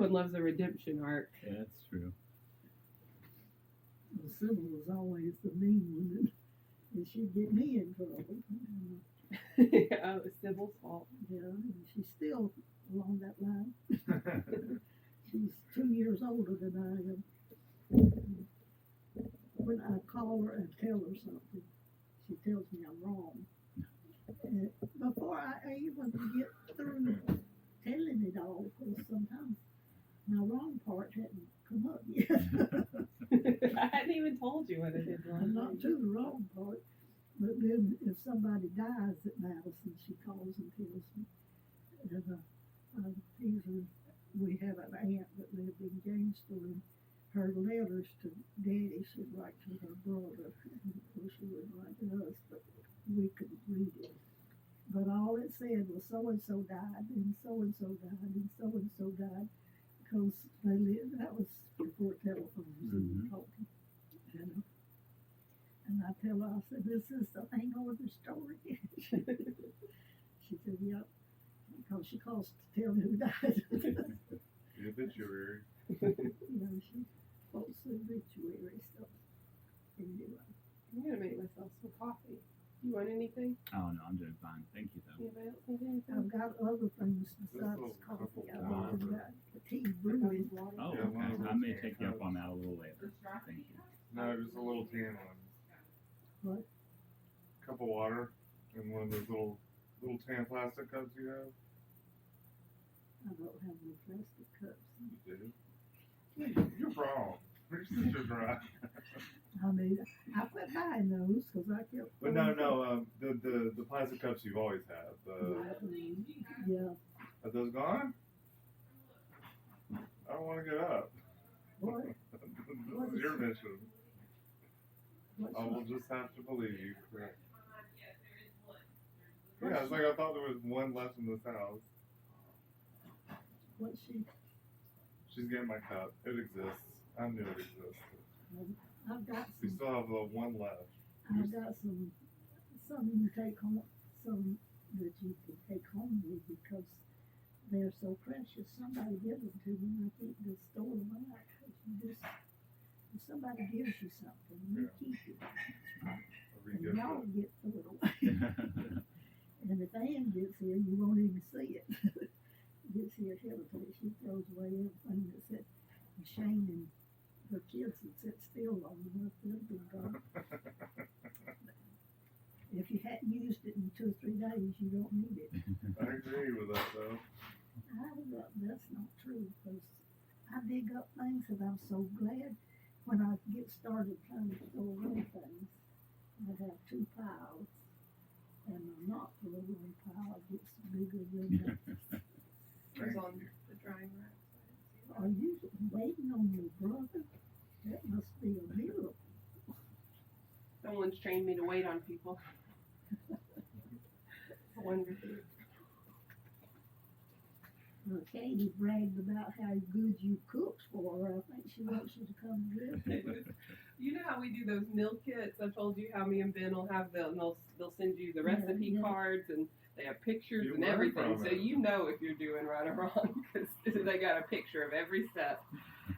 Everyone loves a redemption arc. Yeah, that's true. Well, Sybil was always the mean one, and she'd get me in trouble. And, Oh, it was Sybil's fault. yeah, and she's still along that line. She's 2 years older than I am. When I call her and tell her something, she tells me I'm wrong. And before I even get through telling it all, because sometimes my wrong part hadn't come up yet. I hadn't even told you what I did I'm wrong. not to the wrong part. But then if somebody dies at Madison, she calls and tells me. And usually we have an aunt that lived in Gainesville, and her letters to Daddy she'd write to her brother. And of course she wouldn't write to us, but we could read it. But all it said was so-and-so died, and so-and-so died, and so-and-so died, because they lived, that was before telephones and talking, you know. And I tell her, I said, this is the hangover story. She said, yep, because she calls to tell who died. The obituary. You know, she quotes the obituary stuff. Anyway. I'm gonna make myself some coffee. You want anything? Oh no, I'm doing fine. Thank you though. Anybody else need anything? I've got other things besides little coffee. couple I've water. even got the tea brewing. Water. Oh, Yeah, one okay. of those I may can take you up cups. on that a little later. Thank you. No, just a little tin one. What? Cup of water and one of those little tan plastic cups you have. I don't have any plastic cups. You do. You're wrong. Your sister's right. I mean, I quit buying those because I kept. But no, the plastic cups you've always had. Yeah. Are those gone? I don't want to get up. What? This is your mission. What's I will just have to believe you. Yeah, it's like I thought there was one left in this house. What's she? She's getting my cup. It exists. I knew it existed. I've got We some. still have the one left. I've got some you take home, some that you can take home with you because they're so precious. Somebody gives them to me, and I think the store them out. You just, if somebody gives you something, you Yeah. keep it, A and regift. y'all get throw it away. And if Ann gets here, you won't even see it. Gets here ahead of time, she throws away everything that's at Shane and her kids that sit still long enough, they'll be gone. If you hadn't used it in 2 or 3 days, you don't need it. I agree with that though. That's not true, because I dig up things and I'm so glad when I get started trying to throw away things. I have 2 piles, and my not throwing away pile gets bigger than that. It was on the drying rack. Are you waiting on your brother? That must be a miracle. Someone's trained me to wait on people. I wonder who. Well, Katie bragged about how good you cooked for her. I think she wants you to come visit. You know how we do those meal kits? I told you how me and Ben will have them. They'll send you the recipe Yeah. cards, and they have pictures You and learn everything. from So it. you know if you're doing right or wrong, because they got a picture of every step,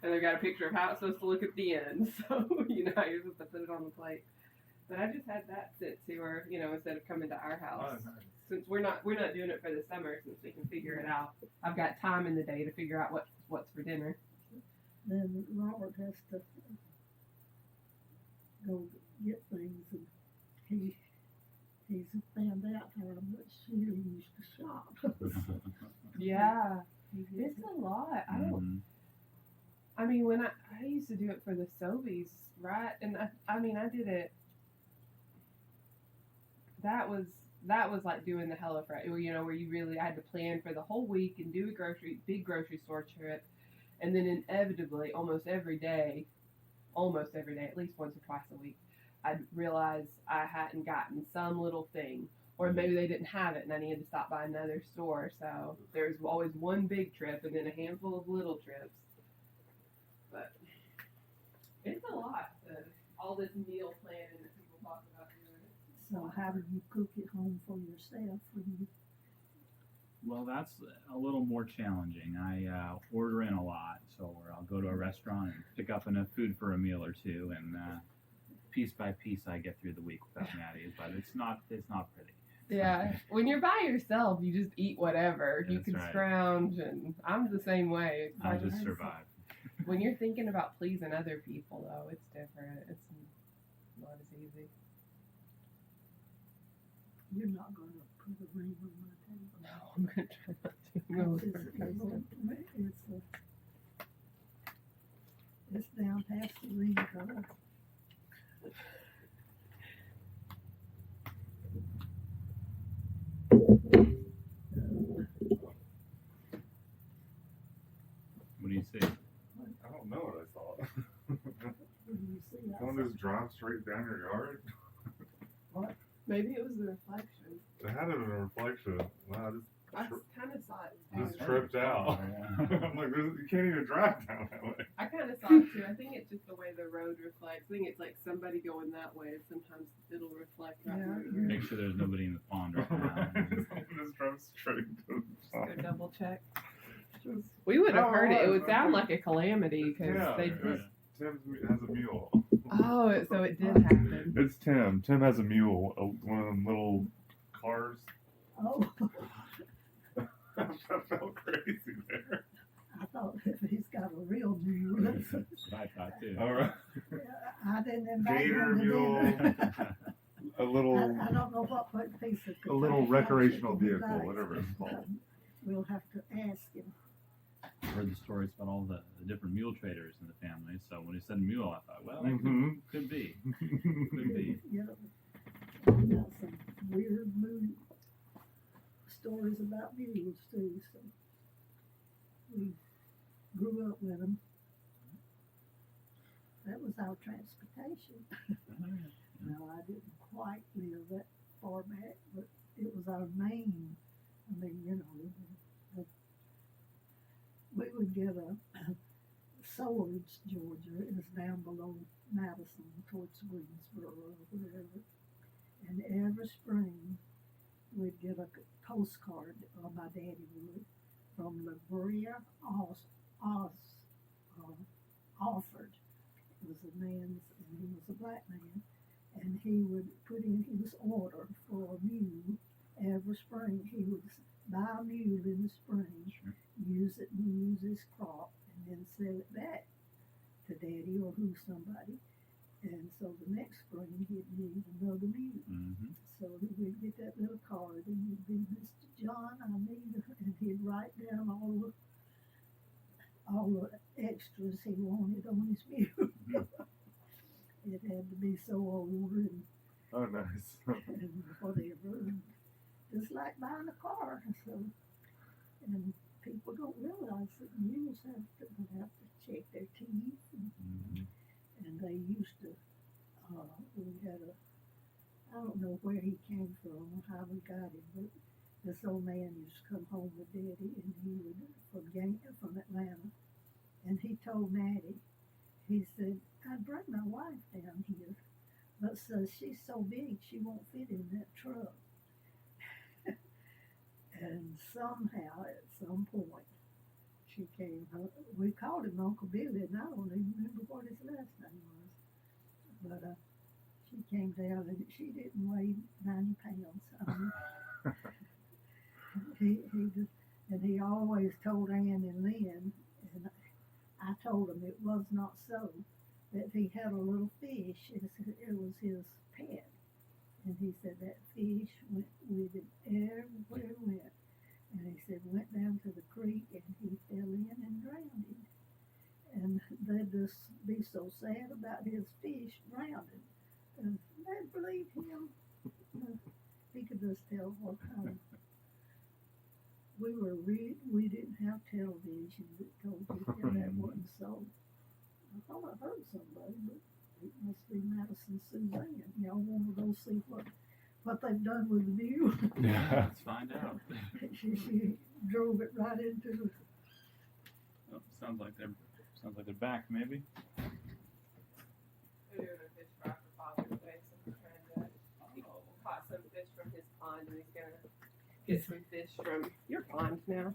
and they got a picture of how it's supposed to look at the end. So you know how you're supposed to put it on the plate. But I just had that sent to her, you know, instead of coming to our house. Oh, nice. Since we're not doing it for the summer, since we can figure it out. I've got time in the day to figure out what's for dinner. Then Robert has to go get things, and he's found out how much she used to shop. Yeah, He gets it's a lot. I don't. Mhm. I mean, when I used to do it for the Sobeys, right? And I mean, I did it. That was like doing the HelloFresh, you know, where you really had to plan for the whole week and do a big grocery store trip, and then inevitably, almost every day, at least once or twice a week, I'd realize I hadn't gotten some little thing, or maybe they didn't have it, and I needed to stop by another store. So there's always one big trip and then a handful of little trips. But it's a lot. All this meal planning that people talk about doing. So how do you cook at home for yourself when you Well, that's a little more challenging. I order in a lot, so I'll go to a restaurant and pick up enough food for a meal or two, and piece by piece I get through the week without Maddie. But it's not pretty. Yeah, when you're by yourself, you just eat whatever. You That's can right. scrounge, and I'm the same way. It's I like, just survive. when you're thinking about pleasing other people, though, it's different. It's not as easy. You're not gonna put a ring on my table. No, I'm gonna try not to. I'm gonna look for a person. It's down past the ring color. What do you see? I don't know what I saw. When you see that, Someone just drive straight down your yard. Maybe it was the reflection. It had it in a reflection. Wow, I kind of saw it I just too. tripped out. Oh, yeah. I'm like, you can't even drive down that way. I kind of saw it too. I think it's just the way the road reflects. I think it's like somebody going that way. Sometimes it'll reflect right Yeah. through here. Make sure there's nobody in the pond right now. Someone just drove straight to the Just go top. double check. Just, We would have No, heard it. It would I sound think- like a calamity because yeah, they it just. Tim has a mule. Oh, so it did happen. It's Tim. Tim has a mule, one of them little cars. oh, I felt crazy there. I thought if he's got a real mule, That's what I thought too. All right. I didn't invite Gator him to mule. dinner. A little. I don't know what piece of A little contraption recreational he vehicle, likes. whatever it's called. We'll have to ask him. I've heard the stories about all the different mule traders in the family. So when he said mule, I thought, well, it Mhm. could be. Could be. Yeah. We got some weird stories about mules too, so we grew up with them. That was our transportation. No, I didn't quite live that far back, but it was our main. I mean, you know, we would get a Swords, Georgia, is down below Madison towards Greensboro or whatever. And every spring we'd get a postcard, or my daddy would, from La Brea Alford. It was a man, and he was a black man, and he would put in his order for a mule every spring. He would buy a mule in the spring, Sure. use it and use his crop, and then sell it back to daddy or somebody. And so the next spring he'd need another mule. Mm-hmm. So we'd get that little card and he'd be, Mr. John, I need, and he'd write down all the extras he wanted on his mule. It had to be so old and, Oh, nice. and whatever, and just like buying a car. So, and people don't realize that mules have to check their teeth, Mm-hmm. and they used to. We had I don't know where he came from or how we got him, but this old man used to come home with Daddy, and he would from Atlanta, and he told Maddie, he said, I'd bring my wife down here, but says she's so big she won't fit in that truck. And somehow at some point she came home. We called him Uncle Billy, and I don't even remember what his last name was, but she came down and she didn't weigh 90 pounds. I mean, he always told Ann and Lynn, and I told him it was not so, that he had a little fish, it was his pet. And he said that fish went with him everywhere it went. And he said went down to the creek and he fell in and drowned him. And they'd just be so sad about his fish drowning. And they'd believe him. He could just tell what kind of. We didn't have television that told you that wasn't so. I thought I heard somebody, but it must be Madison Suzanne. Y'all want to go see what they've done with the mule? Yeah. Let's find out. She drove it right into the. Oh, sounds like they're back, maybe. We're doing a fish fry for Father's Day, so we're trying to. He caught some fish from his pond, and he's gonna get some fish from your pond now.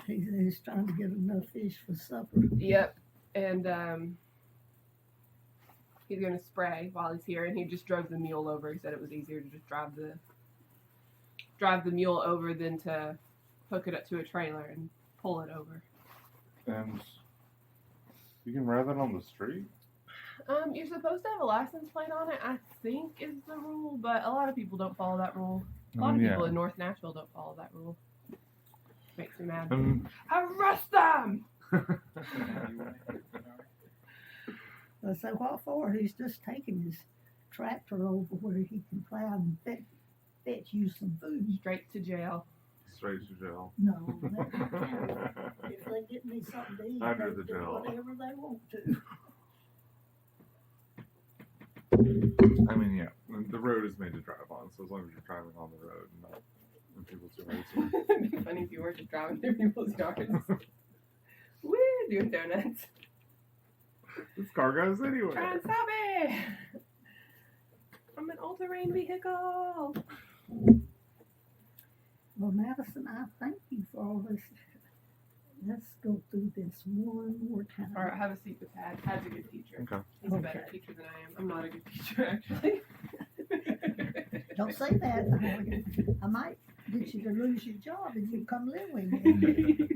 He's trying to get enough fish for supper. Yep. And he's gonna spray while he's here, and he just drove the mule over. He said it was easier to just drive the mule over than to hook it up to a trailer and pull it over. And you can ride that on the street? You're supposed to have a license plate on it, I think is the rule, but a lot of people don't follow that rule. A lot of people in North Nashville don't follow that rule. Makes me mad. Arrest them! So what for? He's just taking his tractor over where he can plow and fetch you some food. Straight to jail. Straight to jail. No, that can't happen. If they get me something to eat, Under they the do jail. whatever they want to. I mean, yeah, the road is made to drive on, so as long as you're driving on the road and not in people's yards. It'd be funny if you were just driving through people's yards. Woo, doing donuts. This car goes anywhere. Try and stop it! I'm an all-terrain vehicle. Well, Madison, I thank you for all this. Let's go through this one more time. All right, have a seat with Tad. Tad's a good teacher. Okay. He's a better teacher than I am. I'm not a good teacher, actually. Don't say that. I might get you to lose your job if you come live with me.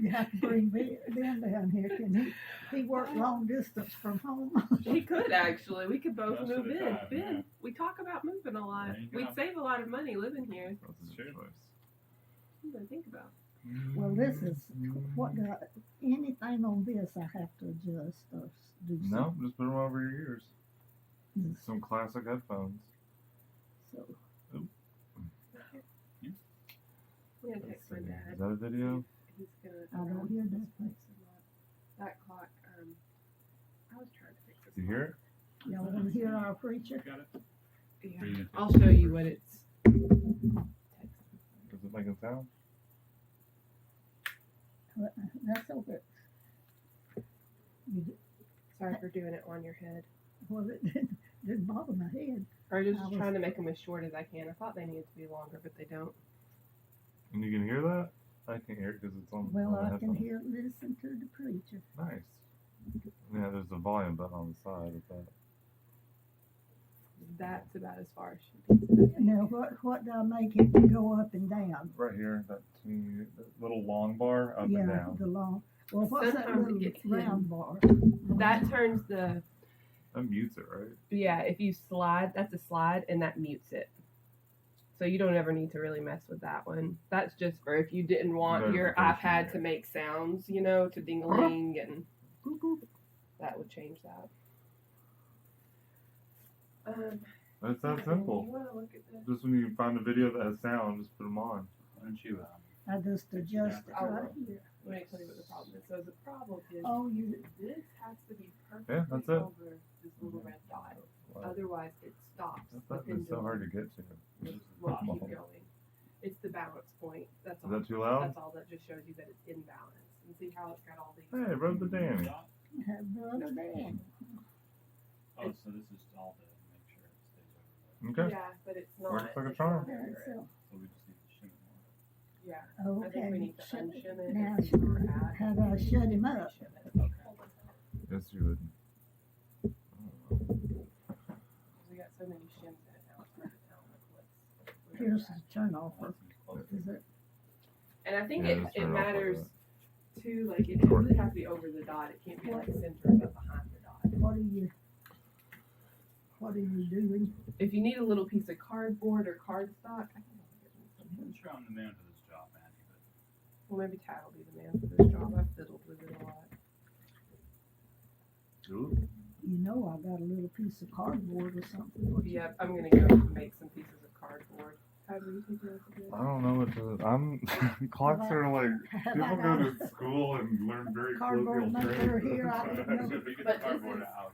You have to bring Ben down here. Can he work long distance from home? He could, actually. We could both Most move of the in. time, Ben, yeah. we talk about moving a lot. There you We'd go. save a lot of money living here. That's true. Something to think about. Well, this is what anything on this I have to adjust or do No, just put them over your ears. something. Some classic headphones. So I'm gonna text my Is dad. that a video? He's gonna. I don't hear that. fix that clock. I was trying to fix this. Do you hear it? Y'all want to hear our preacher? Got it? Yeah. Are you gonna I'll show you what it's. Does it make a sound? That's okay. Sorry for doing it on your head. Well, it didn't bother my head. Or just I was- trying to make them as short as I can. I thought they needed to be longer, but they don't. And you can hear that? I can't hear it because it's on. Well, on the I can headphone. listen to the preacher. Nice. Yeah, there's a volume button on the side of that. That's about as far as she can today. Now, what do I make it go up and down? Right here, that teeny, that little long bar up Yeah, and down. the long. Well, what's that Sometimes it little gets hidden. round bar? That turns the, That mutes it, right? yeah, if you slide, that's a slide, and that mutes it. So you don't ever need to really mess with that one. That's just for if you didn't want your Notification, iPad yeah. to make sounds, you know, to ding-a-ling, and that would change that. It's that You simple. want to look at this? Just when you find a video that has sound, just put them on. Why don't you, I just adjust it I'll right look. here. Let me tell you what the problem is. So the problem is Oh, you. this has to be perfectly Yeah, that's it. over this little red dot. Wow. Otherwise, it stops. That the is so hard to pendulum get to. will keep going. It's the balance point. That's Is all. that too loud? That's all that just shows you that it's in balance. And see how it's got all these. Hey, rub the Danny. Have brother Dan. Oh, so this is all to make sure it stays over there. Okay. Yeah, but it's not. Works like a it's charm. not Yeah, accurate. so, So we just need to shim it more. Yeah. I think we okay. need to unshim it. Now, and see where we're at. how do I shut him up? Shim it. Okay. Yes, you would. We got so many shims in it now. It's hard to tell what's. Here's the turn off. Once it's close. Is it? And I think Yeah, it just turn it off like matters that. too, like it really has to be over the dot. It can't be like centered up behind the dot. What are you doing? If you need a little piece of cardboard or cardstock, I can get you some. I'm sure I'm the man for this job, Andy, but Well, maybe Tad will be the man for this job. I've fiddled with it a lot. Ooh. You know I got a little piece of cardboard or something. Yep, I'm gonna go make some pieces of cardboard. Tad, will you take care of this? I don't know what to. Clocks are like. Have People I go got to school and learn very cardboard colloquial maker terms. here? I don't know. if you get But the cardboard this is- out,